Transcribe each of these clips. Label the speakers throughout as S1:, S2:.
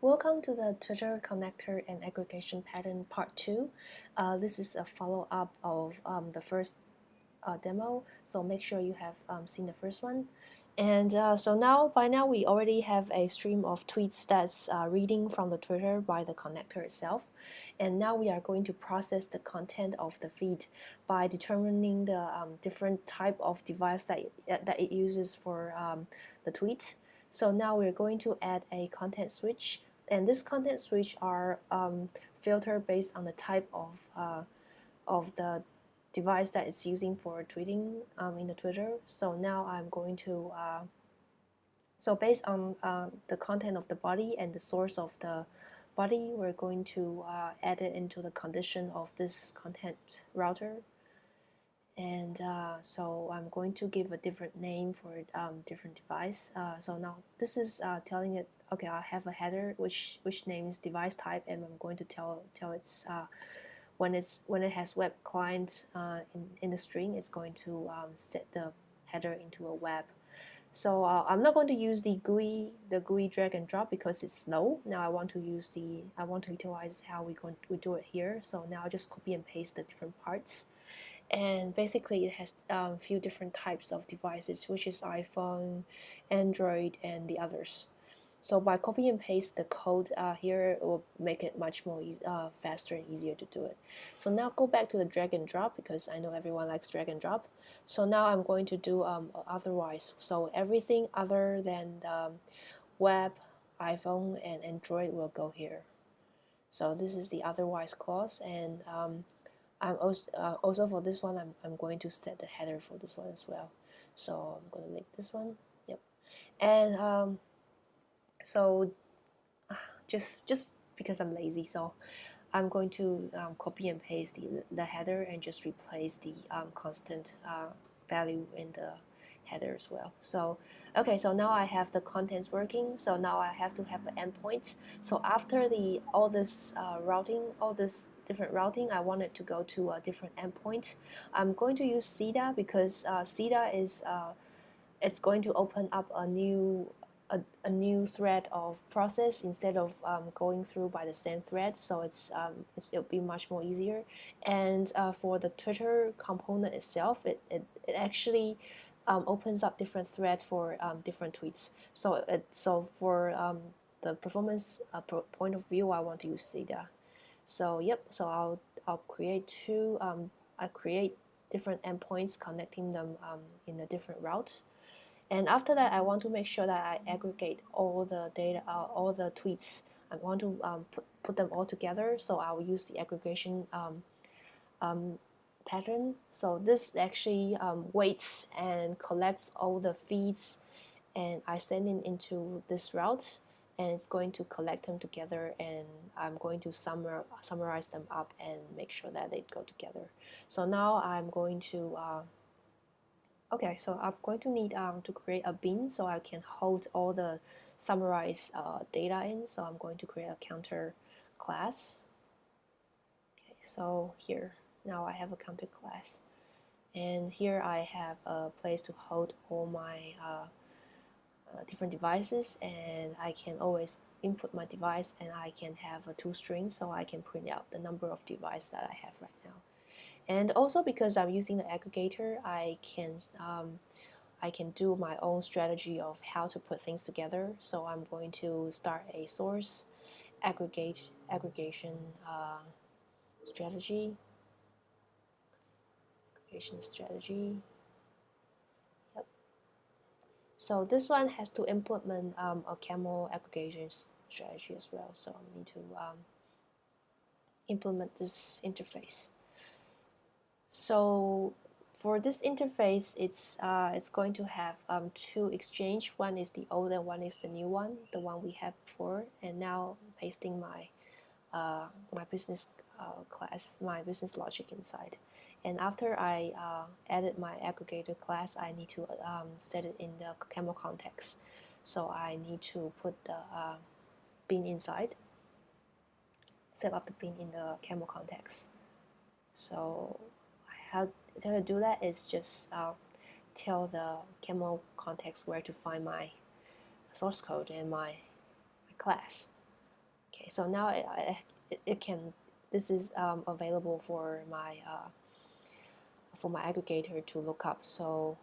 S1: Welcome to the Twitter connector and aggregation pattern part 2. This is a follow-up of the first demo, so make sure you have seen the first one. And so by now we already have a stream of tweets that's reading from the Twitter by the connector itself. And now we are going to process the content of the feed by determining the different type of device that it uses for the tweet. So now we're going to add a content switch, and this content switch are filtered based on the type of the device that it's using for tweeting in the Twitter. So now I'm going to so based on the content of the body and the source of the body, we're going to add it into the condition of this content router. And so I'm going to give a different name for different device. So now this is telling it, okay, I have a header which names device type, and I'm going to tell it's when it has web client in the string, it's going to set the header into a web. So I'm not going to use the GUI drag and drop because it's slow. Now I want to utilize how we do it here. So now I just copy and paste the different parts. And basically it has a few different types of devices, which is iPhone, Android, and the others. So by copy and paste the code here, it will make it much more faster and easier to do it. So now go back to the drag and drop, because I know everyone likes drag and drop. So now I'm going to do otherwise. So everything other than the web, iPhone, and Android will go here. So this is the otherwise clause, and I'm also for this one, I'm going to set the header for this one as well. So I'm going to make this one. Yep. And so just because I'm lazy, so I'm going to copy and paste the header and just replace the constant value in the header as well. So okay, so now I have the contents working. So now I have to have an endpoint. So after all this different routing, I want it to go to a different endpoint. I'm going to use CEDA because CEDA is it's going to open up a new thread of process instead of going through by the same thread, so it'll be much more easier. And for the Twitter component itself, it actually opens up different thread for different tweets. So for the performance point of view, I want to use CEDA. So yep, so I'll create two. I create different endpoints, connecting them in a different route. And after that, I want to make sure that I aggregate all the data, all the tweets. I want to put them all together. So I will use the aggregation pattern. So this actually waits and collects all the feeds, and I send it into this route, and it's going to collect them together, and I'm going to summarize them up and make sure that they go together. So now I'm going to okay, so I'm going to need to create a bin so I can hold all the summarized data in. So I'm going to create a counter class. Okay, so here, now I have a counter class. And here I have a place to hold all my different devices, and I can always input my device, and I can have a toString so I can print out the number of devices that I have right now. And also because I'm using the aggregator, I can do my own strategy of how to put things together. So I'm going to start a source aggregation strategy. Yep. So this one has to implement a camel aggregation strategy as well. So I need to implement this interface. So for this interface, it's going to have two exchange. One is the old and one is the new one, the one we had before. And now pasting my my business class, my business logic inside. And after I added my aggregator class, I need to set it in the camel context. So I need to put the bin inside, set up the bin in the camel context. So how to do that is just tell the camel context where to find my source code and my class. Okay, so now it can. This is available for my aggregator to look up. So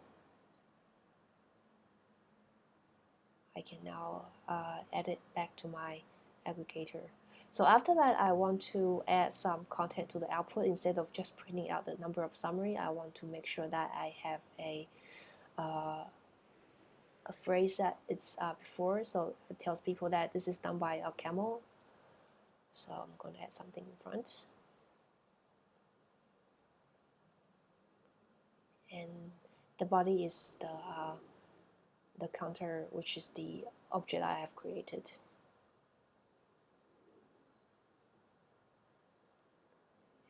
S1: I can now add it back to my aggregator. So after that, I want to add some content to the output. Instead of just printing out the number of summary, I want to make sure that I have a phrase that it's before, so it tells people that this is done by a camel. So I'm going to add something in front. And the body is the counter, which is the object I have created.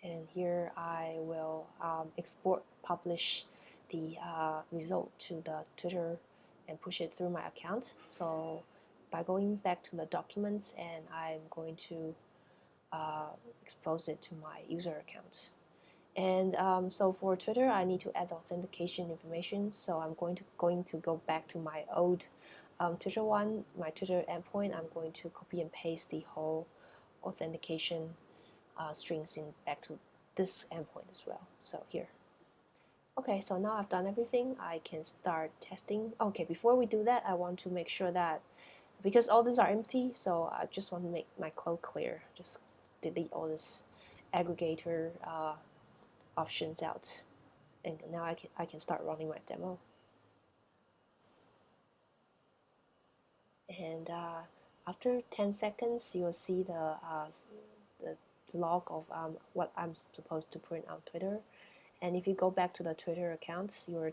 S1: And here I will publish the result to the Twitter and push it through my account. So by going back to the documents, and I'm going to expose it to my user account. And so for Twitter, I need to add authentication information. So I'm going to go back to my old Twitter one, my Twitter endpoint. I'm going to copy and paste the whole authentication strings in back to this endpoint as well. So here. Okay, so now I've done everything. I can start testing. Okay, before we do that, I want to make sure that because all these are empty, so I just want to make my code clear. Just delete all this aggregator options out, and now I can start running my demo. And after 10 seconds, you'll see the log of what I'm supposed to print on Twitter. And if you go back to the Twitter account, your